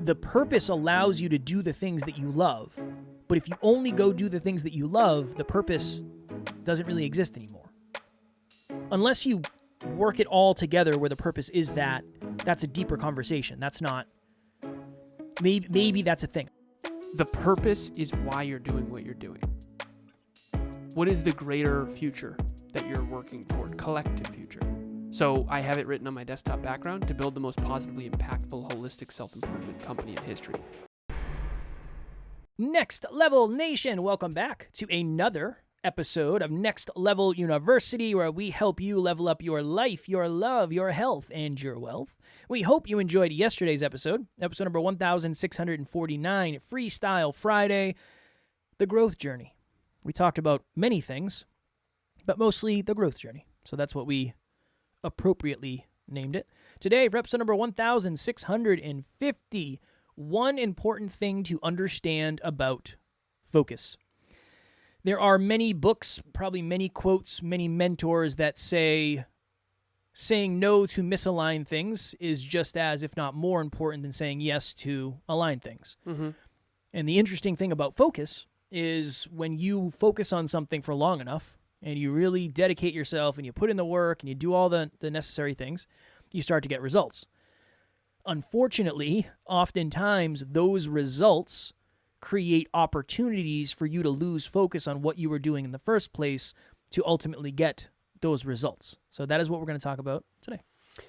the purpose allows you to do the things that you love. But if you only go do the things that you love, the purpose doesn't really exist anymore. Unless you work it all together where the purpose is that's a deeper conversation. That's not... Maybe that's a thing. The purpose is why you're doing what you're doing. What is the greater future that you're working toward? Collective future. So I have it written on my desktop background to build the most positively impactful, holistic self-improvement company in history. Next Level Nation, welcome back to another episode of Next Level University, where we help you level up your life, your love, your health, and your wealth. We hope you enjoyed yesterday's episode number 1649, Freestyle Friday, the growth journey. We talked about many things, but mostly the growth journey. So that's what we appropriately named it. Today, for episode number 1650, one important thing to understand about focus. There are many books, probably many quotes, many mentors that say saying no to misaligned things is just as, if not more important than saying yes to aligned things. Mm-hmm. And the interesting thing about focus is when you focus on something for long enough and you really dedicate yourself and you put in the work and you do all the necessary things, you start to get results. Unfortunately, oftentimes those results create opportunities for you to lose focus on what you were doing in the first place to ultimately get those results. So that is what we're going to talk about today.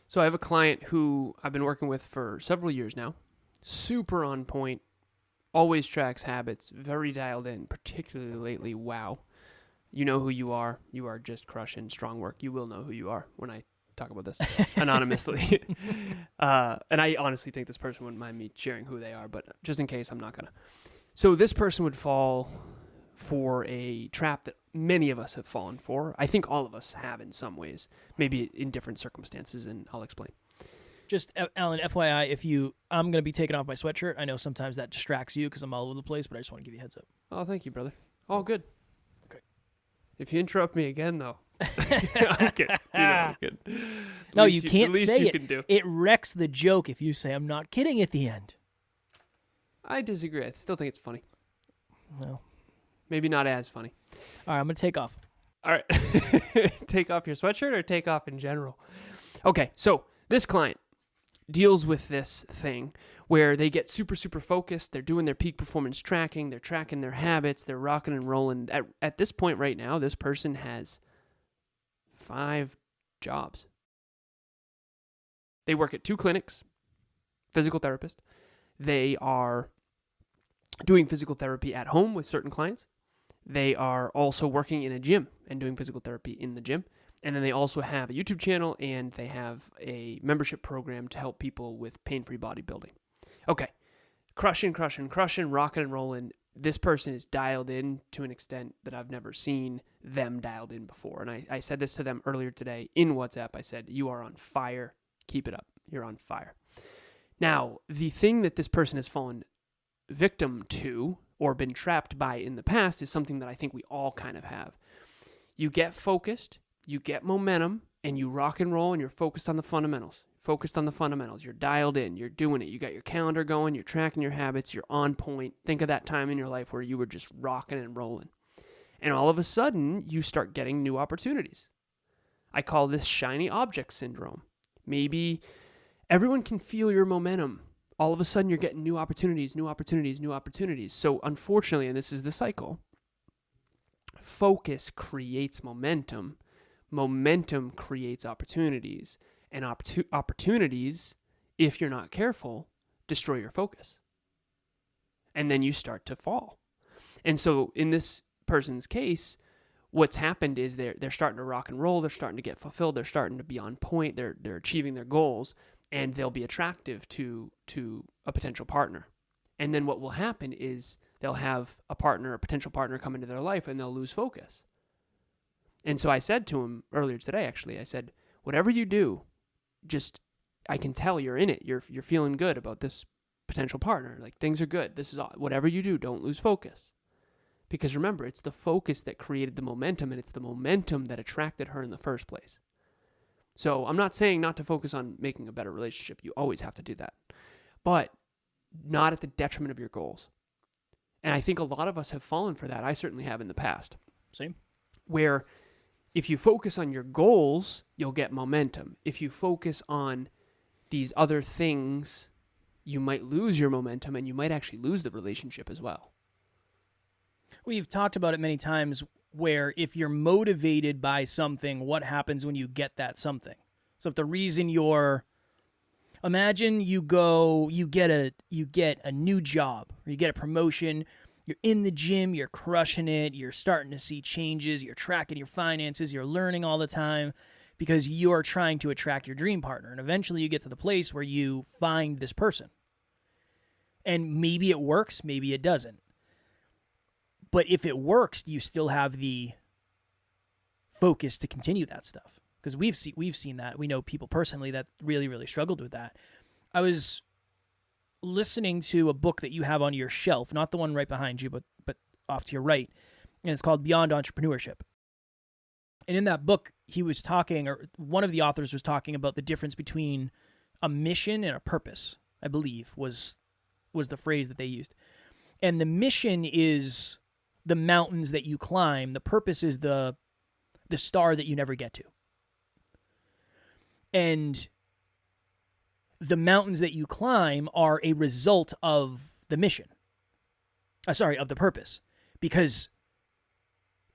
So I have a client who I've been working with for several years now. Super on point, always tracks habits, very dialed in, particularly lately. Wow. You know who you are. You are just crushing strong work. You will know who you are when I talk about this anonymously. And I honestly think this person wouldn't mind me sharing who they are, but just in case, I'm not going to. So this person would fall for a trap that many of us have fallen for. I think all of us have in some ways, maybe in different circumstances, and I'll explain. Just, Alan, FYI, I'm going to be taking off my sweatshirt. I know sometimes that distracts you because I'm all over the place, but I just want to give you a heads up. Oh, thank you, brother. All good. Okay. If you interrupt me again, though, I'm kidding. I'm kidding. No, you can't say you it. Can do. It wrecks the joke if you say I'm not kidding at the end. I disagree. I still think it's funny. No. Maybe not as funny. All right, I'm going to take off. All right. Take off your sweatshirt or take off in general? Okay, so this client deals with this thing where they get super, super focused. They're doing their peak performance tracking. They're tracking their habits. They're rocking and rolling. At this point right now, this person has 5 jobs. They work at 2 clinics, physical therapist. They are doing physical therapy at home with certain clients. They are also working in a gym and doing physical therapy in the gym. And then they also have a YouTube channel and they have a membership program to help people with pain-free bodybuilding. Okay, crushing, rocking and rolling. This person is dialed in to an extent that I've never seen them dialed in before. And I said this to them earlier today in WhatsApp. I said, you are on fire. Keep it up. You're on fire. Now, the thing that this person has fallen victim to or been trapped by in the past is something that I think we all kind of have. You get focused, you get momentum, and you rock and roll, and you're focused on the fundamentals. You're dialed in. You're doing it. You got your calendar going. You're tracking your habits. You're on point. Think of that time in your life where you were just rocking and rolling. And all of a sudden, you start getting new opportunities. I call this shiny object syndrome. Maybe everyone can feel your momentum. All of a sudden, you're getting new opportunities. So unfortunately, and this is the cycle, focus creates momentum. Momentum creates opportunities. And opportunities, if you're not careful, destroy your focus. And then you start to fall. And so in this person's case, what's happened is they're starting to rock and roll. They're starting to get fulfilled. They're starting to be on point. They're achieving their goals. And they'll be attractive to a potential partner. And then what will happen is they'll have a potential partner come into their life and they'll lose focus. And so I said to him earlier today, actually, I said, whatever you do, I can tell you're in it. You're feeling good about this potential partner. Like things are good. This is all, whatever you do, don't lose focus. Because remember, it's the focus that created the momentum and it's the momentum that attracted her in the first place. So I'm not saying not to focus on making a better relationship. You always have to do that. But not at the detriment of your goals. And I think a lot of us have fallen for that. I certainly have in the past. Same. Where if you focus on your goals, you'll get momentum. If you focus on these other things, you might lose your momentum and you might actually lose the relationship as well. We've talked about it many times where if you're motivated by something, what happens when you get that something? So if the reason imagine you get a new job, or you get a promotion, you're in the gym, you're crushing it, you're starting to see changes, you're tracking your finances, you're learning all the time because you're trying to attract your dream partner. And eventually you get to the place where you find this person. And maybe it works, maybe it doesn't. But if it works, you still have the focus to continue that stuff. Because we've seen that. We know people personally that really, really struggled with that. I was listening to a book that you have on your shelf, not the one right behind you, but off to your right, and it's called Beyond Entrepreneurship. And in that book, he was talking, or one of the authors was talking about the difference between a mission and a purpose, I believe, was the phrase that they used. And the mission is the mountains that you climb. The purpose is the star that you never get to. And the mountains that you climb are a result of the mission. Of the purpose. Because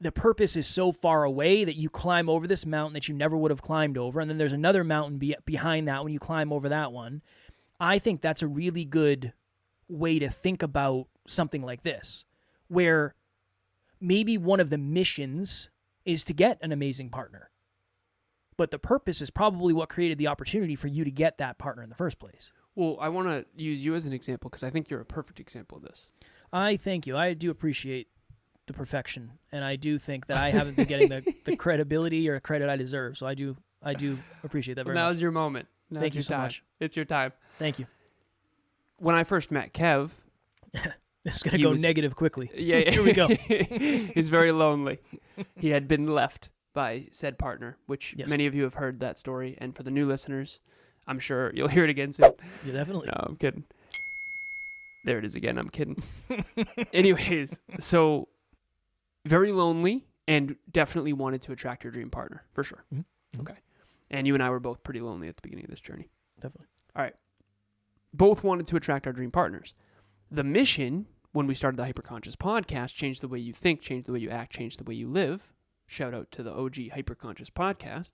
the purpose is so far away that you climb over this mountain that you never would have climbed over, and then there's another mountain behind that when you climb over that one. I think that's a really good way to think about something like this, where maybe one of the missions is to get an amazing partner. But the purpose is probably what created the opportunity for you to get that partner in the first place. Well, I want to use you as an example because I think you're a perfect example of this. I thank you. I do appreciate the perfection, and I do think that I haven't been getting the credibility or credit I deserve. So I do appreciate that very much. Now's your moment. Thank you so much. It's your time. Thank you. When I first met Kev, it's going to go negative quickly. Yeah. Here we go. He's very lonely. He had been left by said partner, which yes. Many of you have heard that story. And for the new listeners, I'm sure you'll hear it again soon. Yeah, definitely. No, I'm kidding. There it is again. I'm kidding. Anyways, so very lonely and definitely wanted to attract your dream partner, for sure. Mm-hmm. Okay. And you and I were both pretty lonely at the beginning of this journey. Definitely. All right. Both wanted to attract our dream partners. The mission, when we started the Hyperconscious podcast, changed the way you think, changed the way you act, changed the way you live. Shout out to the OG Hyperconscious podcast.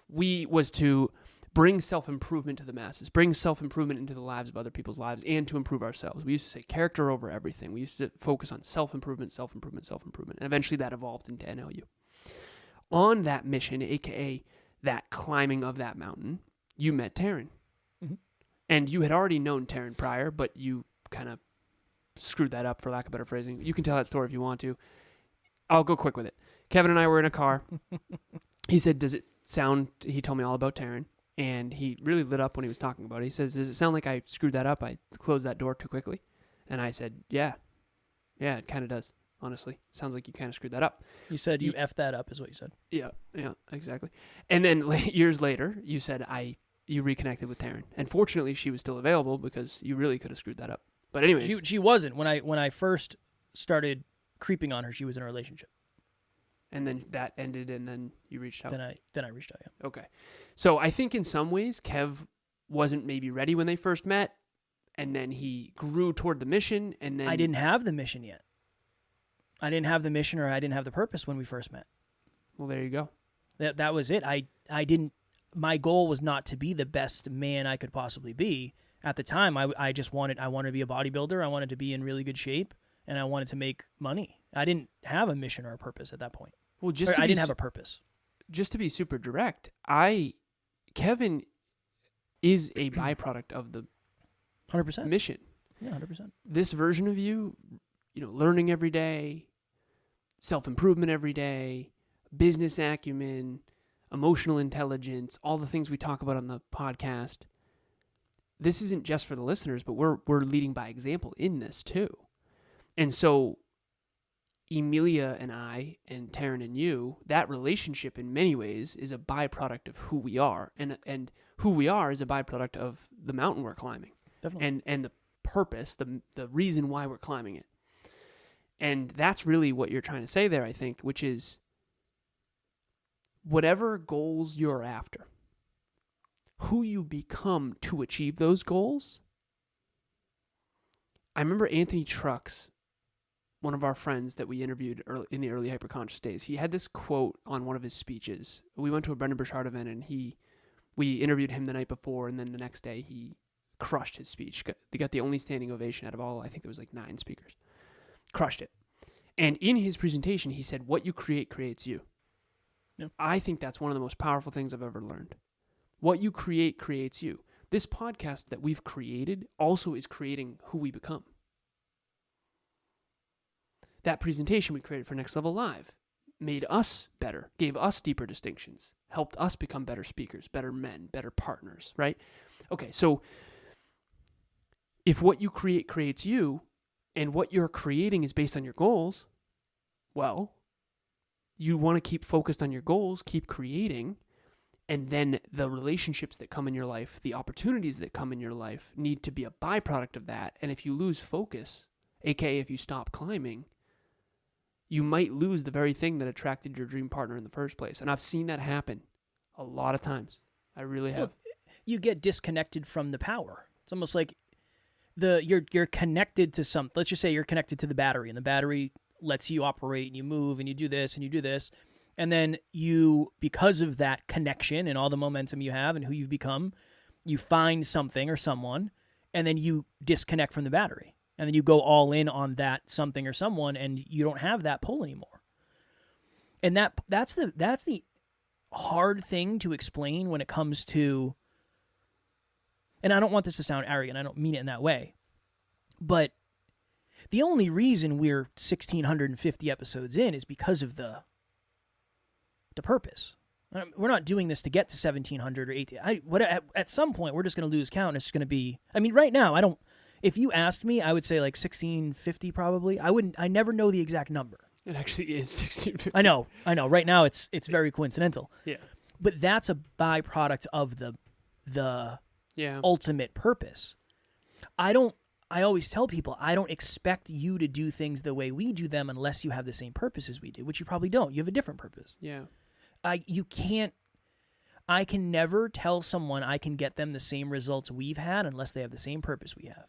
Was to bring self-improvement to the masses, bring self-improvement into the lives of other people's lives, and to improve ourselves. We used to say character over everything. We used to focus on self-improvement, self-improvement, self-improvement. And eventually that evolved into NLU. On that mission, aka that climbing of that mountain, you met Taryn. Mm-hmm. And you had already known Taryn prior, but you kind of screwed that up, for lack of better phrasing. You can tell that story if you want to. I'll go quick with it. Kevin and I were in a car. He said, he told me all about Taryn, and he really lit up when he was talking about it. He says, does it sound like I screwed that up? I closed that door too quickly? And I said, yeah, it kind of does, honestly. Sounds like you kind of screwed that up. You said you effed that up is what you said. Yeah, exactly. And then years later, you said you reconnected with Taryn. And fortunately, she was still available because you really could have screwed that up. But anyways. She wasn't. When I first started creeping on her, she was in a relationship. And then that ended, and then you reached out. Then I reached out. Yeah. Okay, so I think in some ways Kev wasn't maybe ready when they first met, and then he grew toward the mission, and then I didn't have the mission yet. I didn't have the mission, or I didn't have the purpose when we first met. Well, there you go. That was it. I didn't. My goal was not to be the best man I could possibly be. At the time, I wanted to be a bodybuilder. I wanted to be in really good shape, and I wanted to make money. I didn't have a mission or a purpose at that point. Well, I didn't have a purpose. Just to be super direct, Kevin is a byproduct of the 100% mission. Yeah, 100%. This version of you, learning every day, self-improvement every day, business acumen, emotional intelligence, all the things we talk about on the podcast. This isn't just for the listeners, but we're leading by example in this too. And so Emilia and I and Taryn and you, that relationship in many ways is a byproduct of who we are. And who we are is a byproduct of the mountain we're climbing. Definitely. And purpose, the reason why we're climbing it. And that's really what you're trying to say there, I think, which is whatever goals you're after, who you become to achieve those goals. I remember Anthony Trucks, one of our friends that we interviewed in the early hyperconscious days. He had this quote on one of his speeches. We went to a Brendan Burchard event, and we interviewed him the night before, and then the next day he crushed his speech. They got the only standing ovation out of all, I think there was like 9 speakers. Crushed it. And in his presentation, he said, what you create creates you. Yep. I think that's one of the most powerful things I've ever learned. What you create creates you. This podcast that we've created also is creating who we become. That presentation we created for Next Level Live made us better, gave us deeper distinctions, helped us become better speakers, better men, better partners, right? Okay, so if what you create creates you, and what you're creating is based on your goals, well, you want to keep focused on your goals, keep creating, and then the relationships that come in your life, the opportunities that come in your life need to be a byproduct of that. And if you lose focus, aka if you stop climbing, you might lose the very thing that attracted your dream partner in the first place. And I've seen that happen a lot of times. I really have. Well, you get disconnected from the power. It's almost like you're connected to some. Let's just say you're connected to the battery, and the battery lets you operate, and you move, and you do this, and you do this, and then you, because of that connection and all the momentum you have and who you've become, you find something or someone, and then you disconnect from the battery. And then you go all in on that something or someone, and you don't have that pull anymore. And that's the hard thing to explain when it comes to, and I don't want this to sound arrogant, I don't mean it in that way, but the only reason we're 1,650 episodes in is because of the purpose. We're not doing this to get to 1,700 or 1,800. At some point, we're just going to lose count, and it's just going to be, I mean, right now, if you asked me, I would say like 1,650 probably. I never know the exact number. It actually is 1,650. I know. Right now it's very coincidental. Yeah. But that's a byproduct of the ultimate purpose. I always tell people, I don't expect you to do things the way we do them unless you have the same purpose as we do, which you probably don't. You have a different purpose. Yeah. I can never tell someone I can get them the same results we've had unless they have the same purpose we have.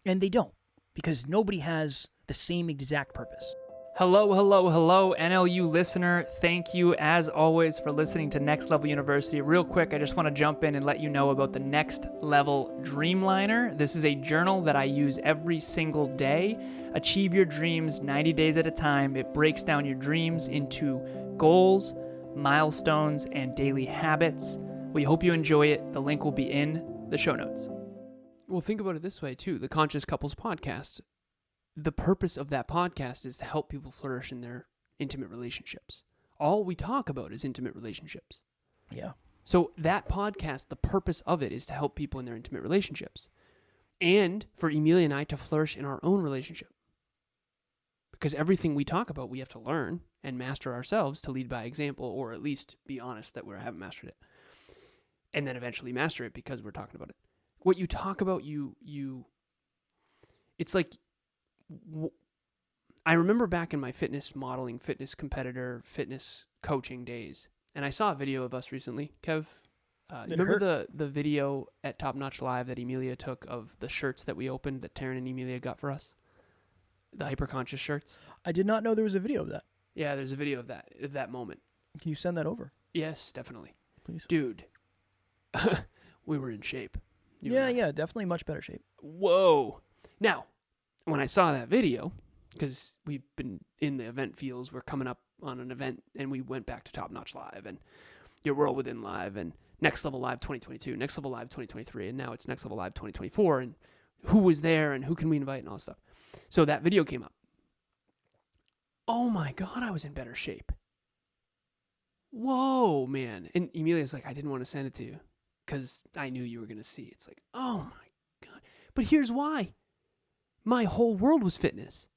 And they don't, because nobody has the same exact purpose. Hello, NLU listener. Thank you, as always, for listening to Next Level University. Real quick, I just want to jump in and let you know about the Next Level Dreamliner. This is a journal that I use every single day. Achieve your dreams 90 days at a time. It breaks down your dreams into goals, milestones, and daily habits. We hope you enjoy it. The link will be in the show notes. Well, think about it this way, too. The Conscious Couples Podcast. The purpose of that podcast is to help people flourish in their intimate relationships. All we talk about is intimate relationships. Yeah. So that podcast, the purpose of it is to help people in their intimate relationships. And for Emilia and I to flourish in our own relationship. Because everything we talk about, we have to learn and master ourselves to lead by example, or at least be honest that we haven't mastered it. And then eventually master it because we're talking about it. What you talk about, it's like, I remember back in my fitness modeling, fitness competitor, fitness coaching days, and I saw a video of us recently. Kev, remember the video at Top Notch Live that Emilia took of the shirts that we opened that Taryn and Emilia got for us? The hyperconscious shirts? I did not know there was a video of that. Yeah, there's a video of that moment. Can you send that over? Yes, definitely. Please. Dude, we were in shape. Yeah, definitely much better shape. Whoa. Now, when I saw that video, because we've been in the event fields, we're coming up on an event, and we went back to Top Notch Live, and Your World Within Live, and Next Level Live 2022, Next Level Live 2023, and now it's Next Level Live 2024, and who was there, and who can we invite, and all that stuff. So that video came up. Oh my God, I was in better shape. Whoa, man. And Emilia's like, I didn't want to send it to you because I knew you were going to see it. It's like, oh my God. But here's why. My whole world was fitness.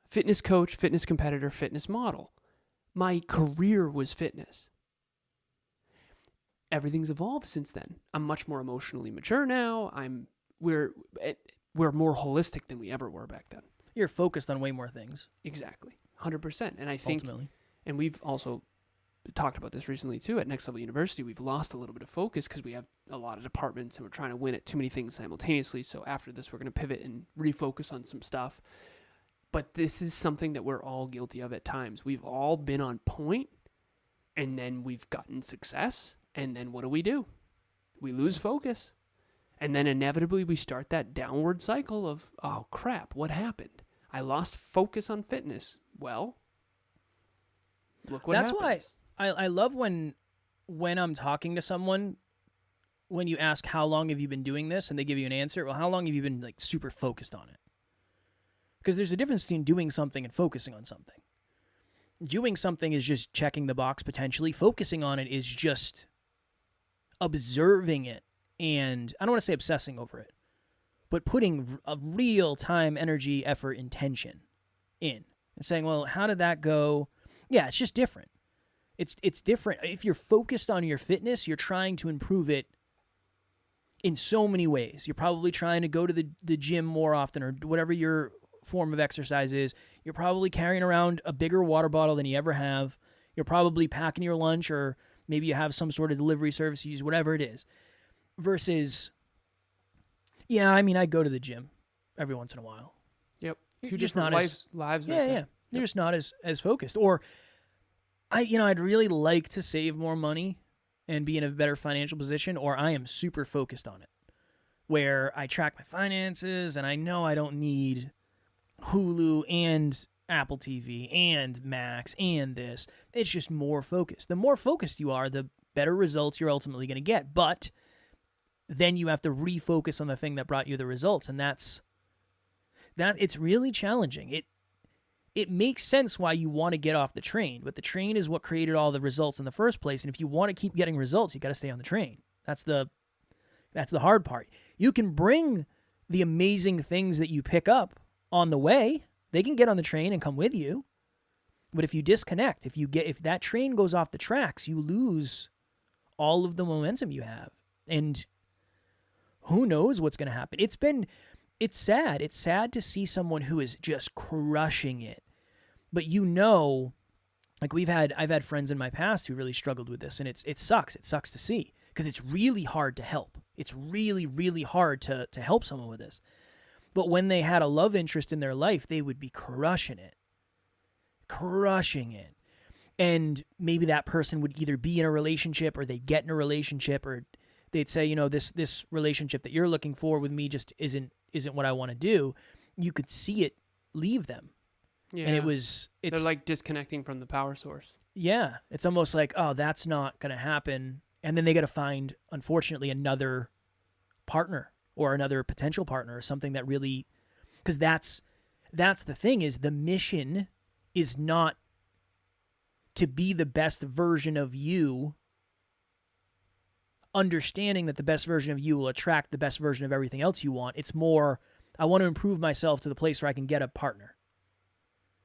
Fitness coach, fitness competitor, fitness model. My career was fitness. Everything's evolved since then. I'm much more emotionally mature now. We're we're more holistic than we ever were back then. You're focused on way more things. Exactly. 100%. And I think, Ultimately. and we've also talked about this recently too, at Next Level University, we've lost a little bit of focus because we have a lot of departments and we're trying to win at too many things simultaneously. So after this, we're going to pivot and refocus on some stuff. But this is something that we're all guilty of at times. We've all been on point, and then we've gotten success, and then what do? We lose focus. And then inevitably we start that downward cycle of, oh crap, what happened? I lost focus on fitness. Well, look what That's happens. why I love when I'm talking to someone, when you ask how long have you been doing this and they give you an answer, well, how long have you been like super focused on it? Because there's a difference between doing something and focusing on something. Doing something is just checking the box potentially. Focusing on it is just observing it. And I don't want to say obsessing over it, but putting a real time, energy, effort, intention in and saying, well, how did that go? Yeah, it's just different. It's different. If you're focused on your fitness, you're trying to improve it in so many ways. You're probably trying to go to the gym more often or whatever your form of exercise is. You're probably carrying around a bigger water bottle than you ever have. You're probably packing your lunch, or maybe you have some sort of delivery service you use, whatever it is. Versus, yeah, I mean, I go to the gym every once in a while. Yep. You're Two just different not lives Yeah, right there. yeah. You're just not as focused. Or, I'd really like to save more money and be in a better financial position, or I am super focused on it, where I track my finances and I know I don't need Hulu and Apple TV and Max and this. It's just more focused. The more focused you are, the better results you're ultimately going to get. But then you have to refocus on the thing that brought you the results, and that it's really challenging. It makes sense why you want to get off the train, but the train is what created all the results in the first place. And if you want to keep getting results, you got to stay on the train. That's the hard part. You can bring the amazing things that you pick up on the way. They can get on the train and come with you. But if you disconnect, if that train goes off the tracks, you lose all of the momentum you have. And who knows what's going to happen? It's sad. It's sad to see someone who is just crushing it. But like I've had friends in my past who really struggled with this, and it sucks. It sucks to see because it's really hard to help. It's really, really hard to help someone with this. But when they had a love interest in their life, they would be crushing it. And maybe that person would either be in a relationship or they'd get in a relationship, or they'd say, this relationship that you're looking for with me just isn't what I want to do. You could see it leave them. Yeah. And they're like disconnecting from the power source. Yeah. It's almost like, oh, that's not going to happen. And then they got to find, unfortunately, another partner or another potential partner or something that really, because that's the thing, is the mission is not to be the best version of you, understanding that the best version of you will attract the best version of everything else you want. It's more, I want to improve myself to the place where I can get a partner.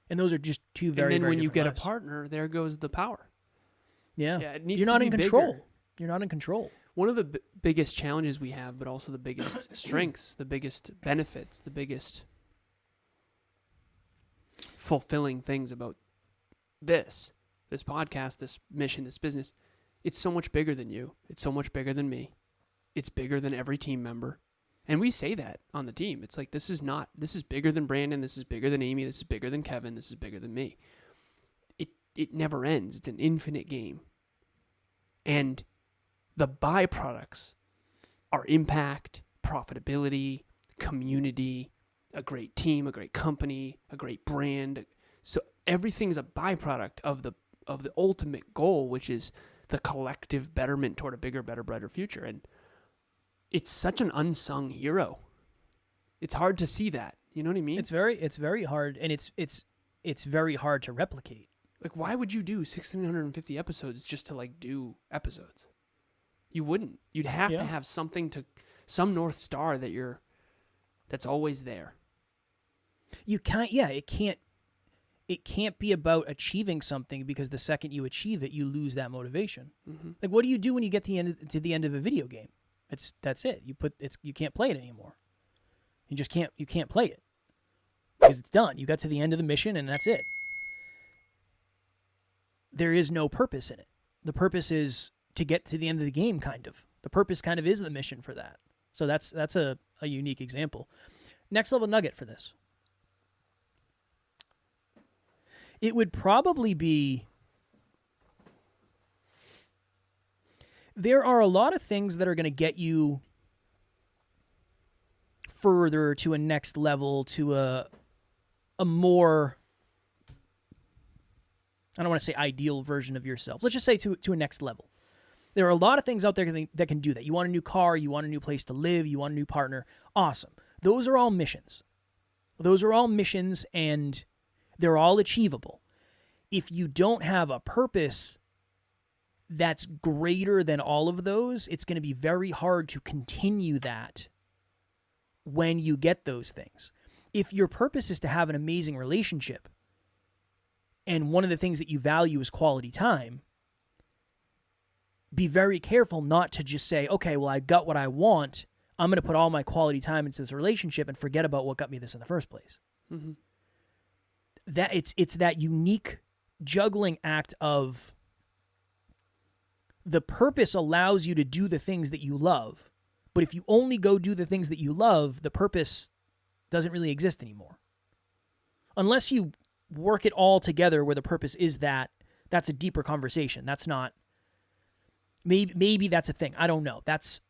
And those are just two very, and then very when you get lives. a partner, there goes the power. Yeah. It needs You're to not be in control. bigger. You're not in control. One of the biggest challenges we have, but also the biggest strengths, the biggest benefits, the biggest fulfilling things about this podcast, this mission, this business, it's so much bigger than you. It's so much bigger than me. It's bigger than every team member. And we say that on the team. It's like, this is bigger than Brandon. This is bigger than Amy. This is bigger than Kevin. This is bigger than me. It never ends. It's an infinite game. And the byproducts are impact, profitability, community, a great team, a great company, a great brand. So everything is a byproduct of the ultimate goal, which is the collective betterment toward a bigger, better, brighter future. And it's such an unsung hero. It's hard to see that. You know what I mean? It's very hard, and it's very hard to replicate. Like, why would you do 1,650 episodes just to like do episodes? You wouldn't. You'd have to have something some North Star that's always there. You can't. Yeah, it can't be about achieving something, because the second you achieve it, you lose that motivation. Mm-hmm. Like, what do you do when you get to the end of a video game? That's it. You can't play it anymore. You can't play it because it's done. You got to the end of the mission and that's it. There is no purpose in it. The purpose is to get to the end of the game, kind of. The purpose kind of is the mission for that. So that's a unique example. Next level nugget for this. It would probably be, there are a lot of things that are going to get you further to a next level, to a more, I don't want to say ideal version of yourself. Let's just say to a next level. There are a lot of things out there that can do that. You want a new car, you want a new place to live, you want a new partner. Awesome. Those are all missions. Those are all missions, and they're all achievable. If you don't have a purpose that's greater than all of those, it's going to be very hard to continue that when you get those things. If your purpose is to have an amazing relationship, and one of the things that you value is quality time, be very careful not to just say, okay, well, I got what I want. I'm going to put all my quality time into this relationship and forget about what got me this in the first place. Mm-hmm. That it's that unique juggling act of the purpose allows you to do the things that you love, but if you only go do the things that you love, the purpose doesn't really exist anymore. Unless you work it all together where the purpose is that's a deeper conversation. That's not, maybe that's a thing. I don't know. That's,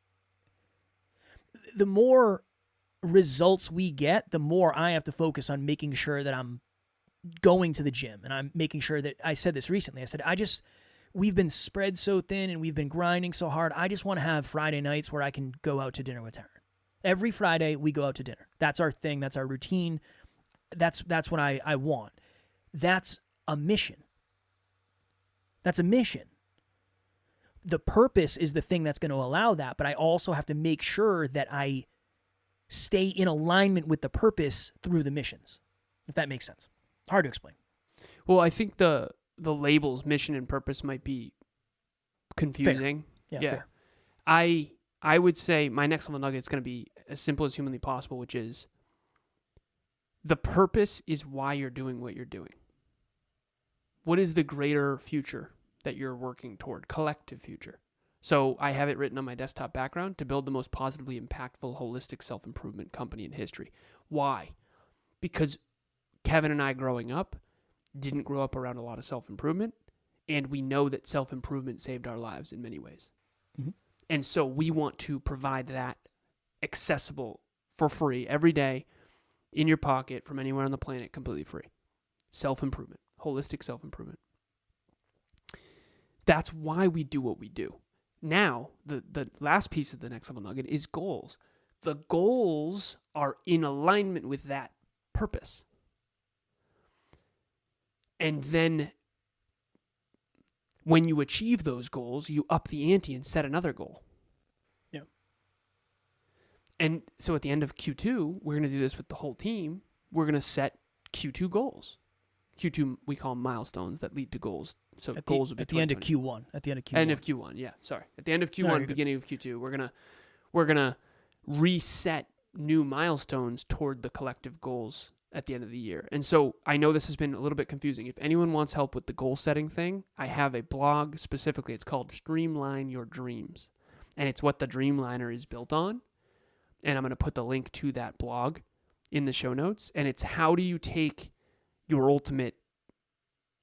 the more results we get, the more I have to focus on making sure that I'm going to the gym, and I'm making sure that, I said this recently, I said, we've been spread so thin and we've been grinding so hard. I just want to have Friday nights where I can go out to dinner with Taryn. Every Friday we go out to dinner. That's our thing. That's our routine. That's what I want. That's a mission. That's a mission. The purpose is the thing that's going to allow that, but I also have to make sure that I stay in alignment with the purpose through the missions, if that makes sense. Hard to explain. Well, I think the labels mission and purpose might be confusing. Fair. Yeah, fair. I would say my next level nugget is going to be as simple as humanly possible, which is the purpose is why you're doing what you're doing. What is the greater future that you're working toward? Collective future. So I have it written on my desktop background: to build the most positively impactful, holistic self-improvement company in history. Why? Because Kevin and I growing up didn't grow up around a lot of self-improvement, and we know that self-improvement saved our lives in many ways. Mm-hmm. And so we want to provide that accessible for free every day in your pocket from anywhere on the planet, completely free. Self-improvement, holistic self-improvement. That's why we do what we do. Now, the last piece of the next level nugget is goals. The goals are in alignment with that purpose. And then when you achieve those goals, you up the ante and set another goal. Yeah. And so at the end of Q2, we're going to do this with the whole team. We're going to set Q2 goals. Q2, we call them milestones that lead to goals. So goals will be at the end of Q1. At the end of Q1. End of Q1, yeah. Sorry. At the end of Q1, beginning of Q2, we're gonna reset new milestones toward the collective goals at the end of the year. And so I know this has been a little bit confusing. If anyone wants help with the goal setting thing, I have a blog specifically. It's called Streamline Your Dreams. And it's what the Dreamliner is built on. And I'm going to put the link to that blog in the show notes. And it's how do you take your ultimate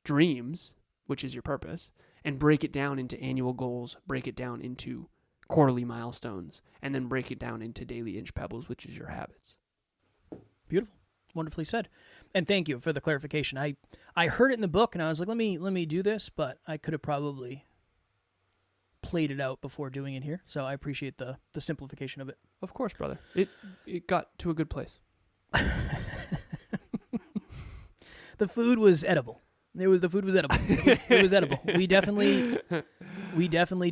dreams, which is your purpose, and break it down into annual goals, break it down into quarterly milestones, and then break it down into daily inch pebbles, which is your habits. Beautiful. Wonderfully said. And thank you for the clarification. I heard it in the book and I was like, let me do this, but I could have probably played it out before doing it here. So I appreciate the simplification of it. Of course, brother. It got to a good place. The food was edible. The food was edible. It was edible. We definitely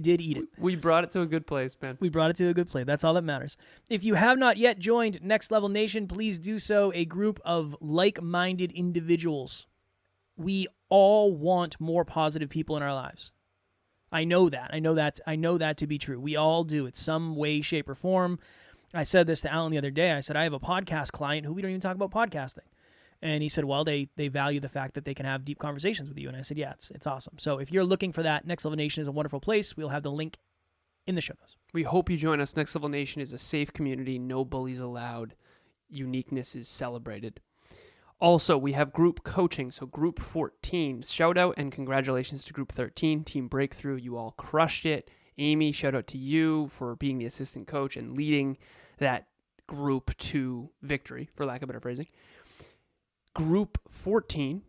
did eat it. We brought it to a good place, man. We brought it to a good place. That's all that matters. If you have not yet joined Next Level Nation, please do so. A group of like-minded individuals. We all want more positive people in our lives. I know that. I know that to be true. We all do. It's some way, shape, or form. I said this to Alan the other day. I said, I have a podcast client who we don't even talk about podcasting. And he said, well, they value the fact that they can have deep conversations with you. And I said, yeah, it's awesome. So if you're looking for that, Next Level Nation is a wonderful place. We'll have the link in the show notes. We hope you join us. Next Level Nation is a safe community. No bullies allowed. Uniqueness is celebrated. Also, we have group coaching. So group 14, shout out and congratulations to group 13, Team Breakthrough. You all crushed it. Amy, shout out to you for being the assistant coach and leading that group to victory, for lack of better phrasing. Group 14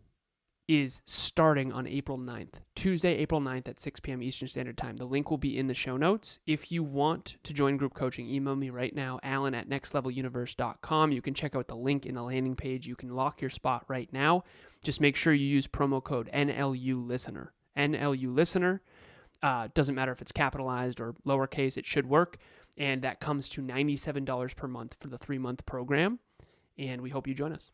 is starting on April 9th, Tuesday, April 9th at 6 p.m. Eastern Standard Time. The link will be in the show notes. If you want to join group coaching, email me right now, alan@nextleveluniverse.com. You can check out the link in the landing page. You can lock your spot right now. Just make sure you use promo code NLUListener. NLUListener. Doesn't matter if it's capitalized or lowercase, it should work. And that comes to $97 per month for the 3-month program. And we hope you join us.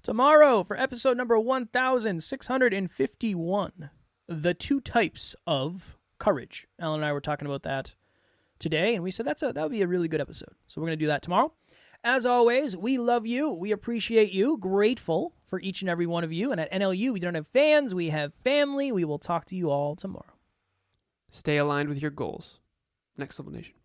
Tomorrow, for episode number 1651, the 2 types of courage. Alan and I were talking about that today, and we said that would be a really good episode. So we're going to do that tomorrow. As always, we love you. We appreciate you. Grateful for each and every one of you. And at NLU, we don't have fans. We have family. We will talk to you all tomorrow. Stay aligned with your goals. Next Level Nation.